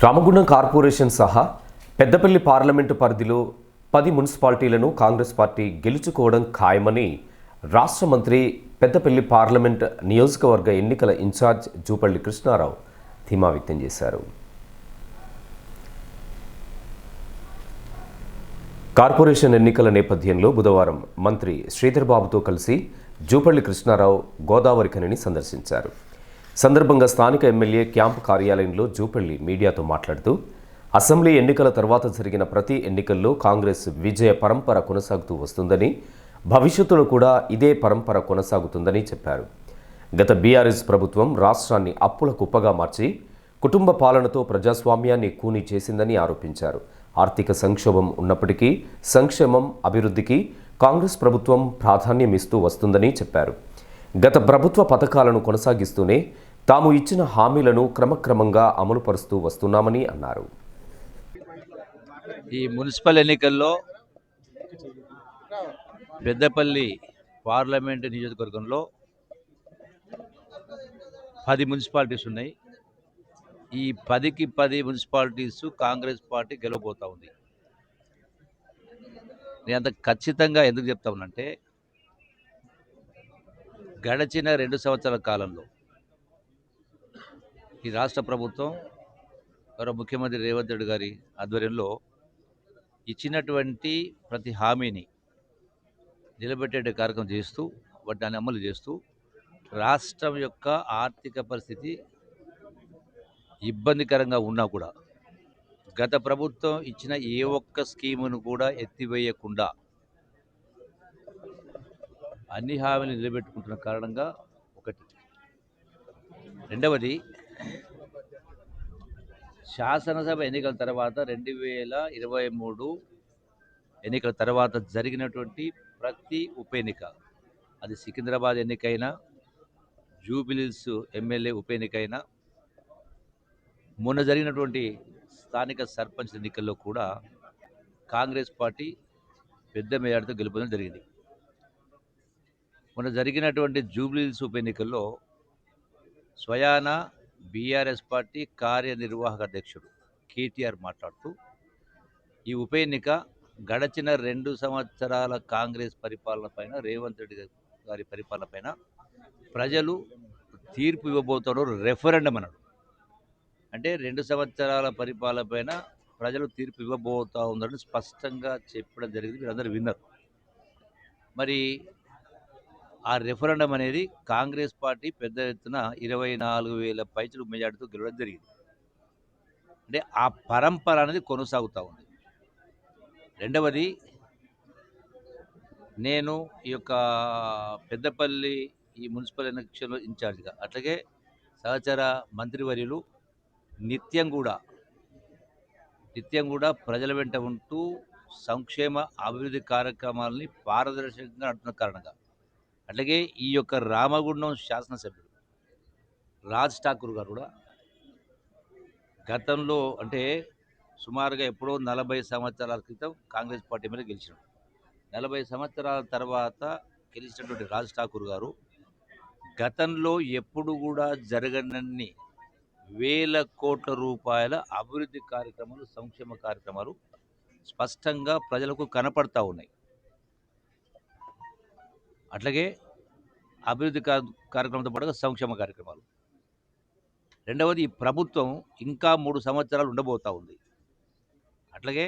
Ramagundam corporation సహా Peddapalli parliament పరిధిలో 10 మున్సిపాలిటీలను Congress party గెలుచుకోవడం ఖాయమని రాష్ట్ర మంత్రి పెద్దపల్లి పార్లమెంట్ నియోజకవర్గ ఎన్నికల ఇన్ఛార్జ్ జూపల్లి కృష్ణారావు ధీమా వ్యక్తం చేశారు. కార్పొరేషన్ ఎన్నికల నేపథ్యంలో బుధవారం మంత్రి శ్రీధర్ బాబుతో కలిసి జూపల్లి కృష్ణారావు గోదావరి ఖనిని సందర్శించారు. సందర్భంగా స్థానిక ఎమ్మెల్యే క్యాంపు కార్యాలయంలో జూపల్లి మీడియాతో మాట్లాడుతూ అసెంబ్లీ ఎన్నికల తర్వాత జరిగిన ప్రతి ఎన్నికల్లో కాంగ్రెస్ విజయ పరంపర కొనసాగుతూ వస్తుందని, భవిష్యత్తులో కూడా ఇదే పరంపర కొనసాగుతుందని చెప్పారు. గత బీఆర్ఎస్ ప్రభుత్వం రాష్ట్రాన్ని అప్పుల కుప్పగా మార్చి కుటుంబ పాలనతో ప్రజాస్వామ్యాన్ని కూని చేసిందని ఆరోపించారు. ఆర్థిక సంక్షోభం ఉన్నప్పటికీ సంక్షేమం, అభివృద్ధికి కాంగ్రెస్ ప్రభుత్వం ప్రాధాన్యమిస్తూ వస్తుందని చెప్పారు. గత ప్రభుత్వ పథకాలను కొనసాగిస్తూనే తాము ఇచ్చిన హామీలను క్రమక్రమంగా అమలుపరుస్తూ వస్తున్నామని అన్నారు. ఈ మున్సిపల్ ఎన్నికల్లో పెద్దపల్లి పార్లమెంటు నియోజకవర్గంలో 10 మున్సిపాలిటీస్ ఉన్నాయి. ఈ 10కి 10 మున్సిపాలిటీస్ కాంగ్రెస్ పార్టీ గెలవబోతా ఉంది. నేను అంత ఖచ్చితంగా ఎందుకు చెప్తా ఉన్నానంటే, గడిచిన 2 సంవత్సరాల కాలంలో ఈ రాష్ట్ర ప్రభుత్వం గౌరవ ముఖ్యమంత్రి రేవంత్ రెడ్డి గారి ఆధ్వర్యంలో ఇచ్చినటువంటి ప్రతి హామీని నిలబెట్టే కార్యక్రమం చేస్తూ వాటిని అమలు చేస్తూ రాష్ట్రం యొక్క ఆర్థిక పరిస్థితి ఇబ్బందికరంగా ఉన్నా కూడా గత ప్రభుత్వం ఇచ్చిన ఏ ఒక్క స్కీమును కూడా ఎత్తివేయకుండా అన్ని హామీలు నిలబెట్టుకుంటున్న కారణంగా ఒకటి. రెండవది, శాసనసభ ఎన్నికల తర్వాత 2023 ఎన్నికల తర్వాత జరిగినటువంటి ప్రతి ఉప ఎన్నిక, అది సికింద్రాబాద్ ఎన్నికైనా, జూబిలీహిల్స్ ఎమ్మెల్యే ఉప ఎన్నికైనా, మొన్న జరిగినటువంటి స్థానిక సర్పంచ్ ఎన్నికల్లో కూడా కాంగ్రెస్ పార్టీ పెద్ద మేరతో గెలుపొందడం జరిగింది. మొన్న జరిగినటువంటి జూబిలీహిల్స్ ఉప ఎన్నికల్లో స్వయాన బీఆర్ఎస్ పార్టీ కార్యనిర్వాహక అధ్యక్షుడు కేటీఆర్ మాట్లాడుతూ ఈ ఉప ఎన్నిక గడచిన 2 సంవత్సరాల కాంగ్రెస్ పరిపాలన పైన, రేవంత్ రెడ్డి గారి పరిపాలన పైన ప్రజలు తీర్పు ఇవ్వబోతున్నారు, రెఫరెండం అన్నాడు. అంటే 2 సంవత్సరాల పరిపాలన పైన ప్రజలు తీర్పు ఇవ్వబోతా ఉందని స్పష్టంగా చెప్పడం జరిగింది. మీరందరూ విన్నారు. మరి ఆ రెఫరెండం అనేది కాంగ్రెస్ పార్టీ పెద్ద ఎత్తున 24,000 పైచలు మెజార్టీతో గెలవడం జరిగింది. అంటే ఆ పరంపర అనేది కొనసాగుతూ ఉంది. రెండవది, నేను ఈ యొక్క పెద్దపల్లి ఈ మున్సిపల్ ఎలక్షన్లో ఇన్ఛార్జిగా, అట్లాగే సహచర మంత్రివర్యులు నిత్యం కూడా ప్రజల వెంట ఉంటూ సంక్షేమ అభివృద్ధి కార్యక్రమాలని పారదర్శకంగా నడుపుతున్న కారణంగా, అట్లాగే ఈ యొక్క రామగుండం శాసనసభ్యుడు రాజ్ ఠాకూర్ గారు కూడా గతంలో, అంటే సుమారుగా ఎప్పుడో 40 సంవత్సరాల క్రితం కాంగ్రెస్ పార్టీ మీద గెలిచినాడు. 40 సంవత్సరాల తర్వాత గెలిచినటువంటి రాజ్ ఠాకూర్ గారు గతంలో ఎప్పుడు కూడా జరగనన్ని వేల కోట్ల రూపాయల అభివృద్ధి కార్యక్రమాలు, సంక్షేమ కార్యక్రమాలు స్పష్టంగా ప్రజలకు కనపడతా ఉన్నాయి. అట్లాగే అభివృద్ధి కార్యక్రమంతో పాటుగా సంక్షేమ కార్యక్రమాలు. రెండవది, ఈ ప్రభుత్వం ఇంకా 3 సంవత్సరాలు ఉండబోతూ ఉంది. అట్లాగే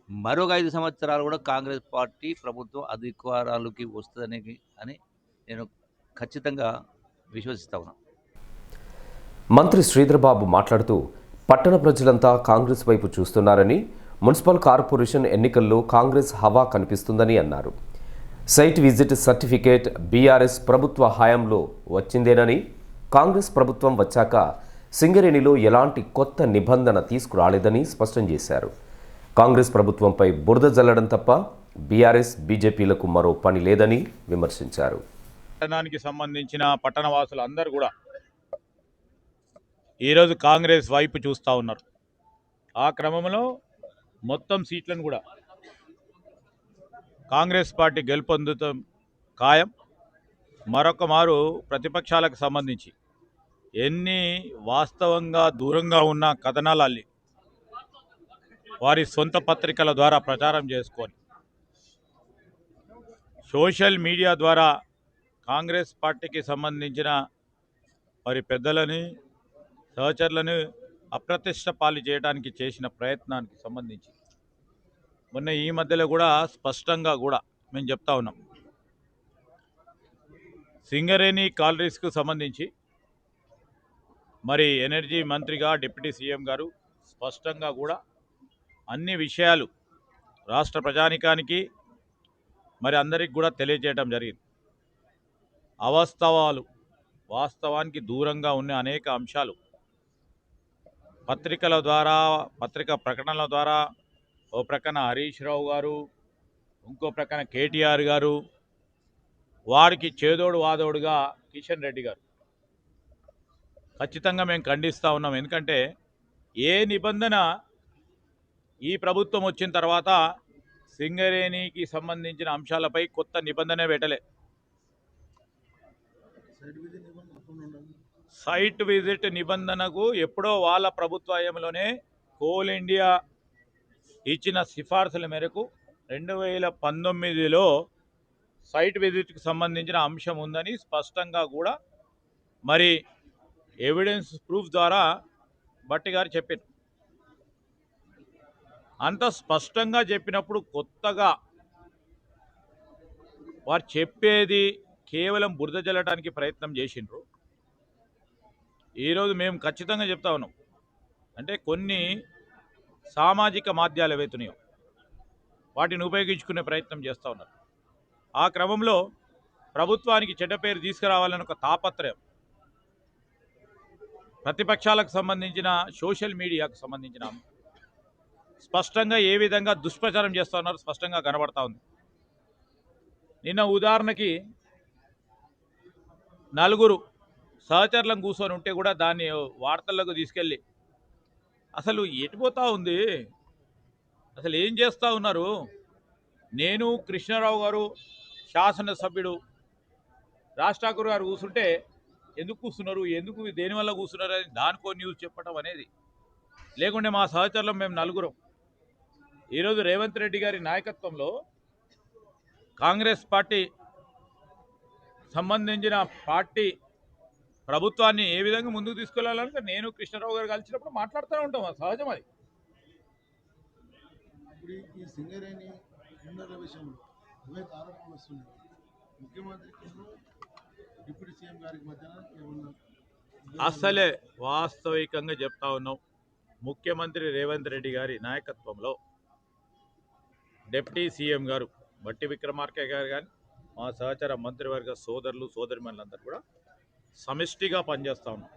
మరొక 5 సంవత్సరాలు కూడా కాంగ్రెస్ పార్టీ ప్రభుత్వం అధికారాలకి వస్తుందని నేను ఖచ్చితంగా విశ్వసిస్తా ఉన్నాను. మంత్రి శ్రీధర్ బాబు మాట్లాడుతూ పట్టణ ప్రజలంతా కాంగ్రెస్ వైపు చూస్తున్నారని, మున్సిపల్ కార్పొరేషన్ ఎన్నికల్లో కాంగ్రెస్ హవా కనిపిస్తుందని అన్నారు. సైట్ విజిట్ సర్టిఫికేట్ బీఆర్ఎస్ ప్రభుత్వ హయాంలో వచ్చిందేనని, కాంగ్రెస్ ప్రభుత్వం వచ్చాక సింగరేణిలో ఎలాంటి కొత్త నిబంధన తీసుకురాలేదని స్పష్టం చేశారు. కాంగ్రెస్ ప్రభుత్వంపై బురద జల్లడం తప్ప బీఆర్ఎస్, బీజేపీలకు మరో పని లేదని విమర్శించారు. పట్టణానికి సంబంధించిన పట్టణవాసులు అందరూ కూడా ఈరోజు కాంగ్రెస్ వైపు చూస్తూ ఉన్నారు. ఆ క్రమంలో మొత్తం సీట్లను కూడా కాంగ్రెస్ పార్టీ గెలుపొందుతాం ఖాయం. మరొక మారు ప్రతిపక్షాలకు సంబంధించి ఎన్ని వాస్తవంగా దూరంగా ఉన్న కథనాలు అల్లి వారి సొంత పత్రికల ద్వారా ప్రచారం చేసుకొని సోషల్ మీడియా ద్వారా కాంగ్రెస్ పార్టీకి సంబంధించిన వారి పెద్దలని సహచరులను అప్రతిష్ట పాలు చేయడానికి చేసిన ప్రయత్నానికి సంబంధించి మొన్న ఈ మధ్యలో కూడా స్పష్టంగా కూడా మేము చెప్తా ఉన్నాం. సింగరేణి కాలరీస్కు సంబంధించి మరి ఎనర్జీ మంత్రిగా డిప్యూటీ సీఎం గారు స్పష్టంగా కూడా అన్ని విషయాలు రాష్ట్ర ప్రజానికానికి మరి అందరికి కూడా తెలియజేయడం జరిగింది. అవాస్తవాలు వాస్తవానికి దూరంగా ఉన్న అనేక అంశాలు పత్రికల ద్వారా పత్రికా ప్రకటనల ద్వారా ఓ ప్రక్కన హరీష్ రావు గారు, ఇంకో ప్రక్కన కేటీఆర్ గారు, వారికి చేదోడు వాదోడుగా కిషన్ రెడ్డి గారు ఖచ్చితంగా మేము ఖండిస్తూ ఉన్నాం. ఎందుకంటే ఏ నిబంధన ఈ ప్రభుత్వం వచ్చిన తర్వాత సింగరేణికి సంబంధించిన అంశాలపై కొత్త నిబంధన పెట్టలే. సైట్ విజిట్ నిబంధనకు ఎప్పుడో వాళ్ళ ప్రభుత్వంలోనే కోల్ ఇండియా ఇచ్చిన సిఫార్సుల మేరకు 2019లో సైట్ విజిట్కి సంబంధించిన అంశం ఉందని స్పష్టంగా కూడా మరి ఎవిడెన్స్ ప్రూఫ్ ద్వారా భట్టి గారు చెప్పారు. అంత స్పష్టంగా చెప్పినప్పుడు కొత్తగా వారు చెప్పేది కేవలం బురద జల్లడానికి ప్రయత్నం చేసిండ్రు. ఈరోజు మేము ఖచ్చితంగా చెప్తా ఉన్నాం. అంటే కొన్ని సామాజిక మాధ్యాలు ఏవైతున్నాయో వాటిని ఉపయోగించుకునే ప్రయత్నం చేస్తూ ఉన్నారు. ఆ క్రమంలో ప్రభుత్వానికి చెడ్డ పేరు తీసుకురావాలని ఒక తాపత్రయం, ప్రతిపక్షాలకు సంబంధించిన సోషల్ మీడియాకు సంబంధించిన స్పష్టంగా ఏ విధంగా దుష్ప్రచారం చేస్తూ ఉన్నారో స్పష్టంగా కనబడతా ఉంది. నిన్న ఉదాహరణకి నలుగురు సహచరులను కూర్చొని ఉంటే కూడా దాన్ని వార్తల్లోకి తీసుకెళ్ళి అసలు ఎటుపోతా ఉంది, అసలు ఏం చేస్తూ ఉన్నారు, నేను కృష్ణారావు గారు శాసనసభ్యుడు రాజ్ ఠాకూర్ గారు కూర్చుంటే ఎందుకు కూర్చున్నారు, ఎందుకు దేనివల్ల కూర్చున్నారు అని దానికో న్యూస్ చెప్పడం అనేది, లేకుంటే మా సహచరులం మేము నలుగురం ఈరోజు రేవంత్ రెడ్డి గారి నాయకత్వంలో కాంగ్రెస్ పార్టీ సంబంధించిన పార్టీ ప్రభుత్వాన్ని ఏ విధంగా ముందుకు తీసుకెళ్లాలంటే నేను కృష్ణారావు గారు కలిసినప్పుడు మాట్లాడుతూనే ఉంటాం. అది సహజం. అది ఇప్పుడు ఈ సింగరేణి టెండర్ల విషయంలో అనేక ఆరోపణలు వస్తున్నాయి. ముఖ్యమంత్రికి డిప్యూటీ సీఎం గారికి మధ్యన ఏమన్నా అసలే వాస్తవికంగా చెప్తా ఉన్నాం. ముఖ్యమంత్రి రేవంత్ రెడ్డి గారి నాయకత్వంలో డిప్యూటీ సీఎం గారు బట్టి విక్రమార్క గారు కానీ మా సహచర మంత్రివర్గ సోదరులు సోదరిమణులందరూ కూడా సమిష్టిగా పనిచేస్తూ ఉన్నాం.